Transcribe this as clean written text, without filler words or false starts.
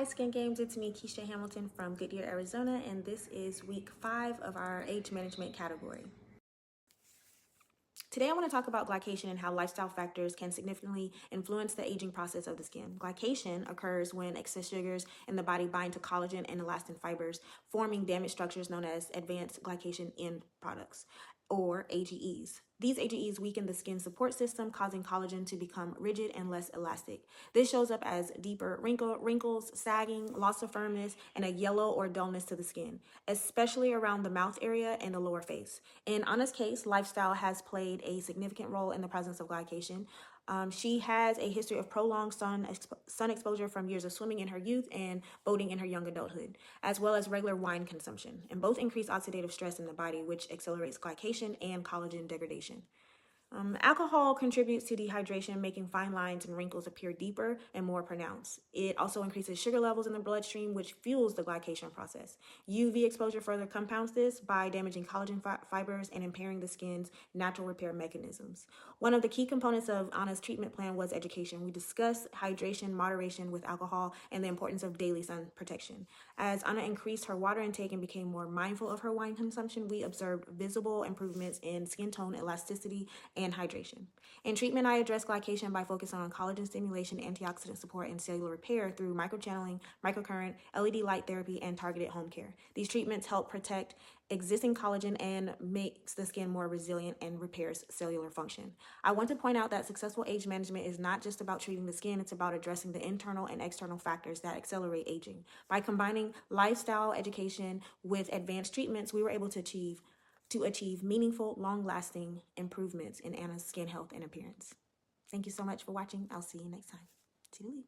Hi Skin Games, it's me Kisha Hamilton from Goodyear, Arizona, and this is week 5 of our age management category. Today I want to talk about glycation and how lifestyle factors can significantly influence the aging process of the skin. Glycation occurs when excess sugars in the body bind to collagen and elastin fibers, forming damaged structures known as advanced glycation end products, or AGEs. These AGEs weaken the skin support system, causing collagen to become rigid and less elastic. This shows up as deeper wrinkles, sagging, loss of firmness, and a yellow or dullness to the skin, especially around the mouth area and the lower face. In Anna's case, lifestyle has played a significant role in the presence of glycation. She has a history of prolonged sun exposure from years of swimming in her youth and boating in her young adulthood, as well as regular wine consumption, and both increase oxidative stress in the body, which accelerates glycation and collagen degradation. Alcohol contributes to dehydration, making fine lines and wrinkles appear deeper and more pronounced. It also increases sugar levels in the bloodstream, which fuels the glycation process. UV exposure further compounds this by damaging collagen fibers and impairing the skin's natural repair mechanisms. One of the key components of Anna's treatment plan was education. We discussed hydration, moderation with alcohol, and the importance of daily sun protection. As Anna increased her water intake and became more mindful of her wine consumption, we observed visible improvements in skin tone, elasticity, and hydration. In treatment, I address glycation by focusing on collagen stimulation, antioxidant support, and cellular repair through microchanneling, microcurrent, LED light therapy, and targeted home care. These treatments help protect existing collagen and makes the skin more resilient and repairs cellular function. I want to point out that successful age management is not just about treating the skin, it's about addressing the internal and external factors that accelerate aging. By combining lifestyle education with advanced treatments, we were able to achieve meaningful, long-lasting improvements in Anna's skin health and appearance. Thank you so much for watching. I'll see you next time. Toodaloo.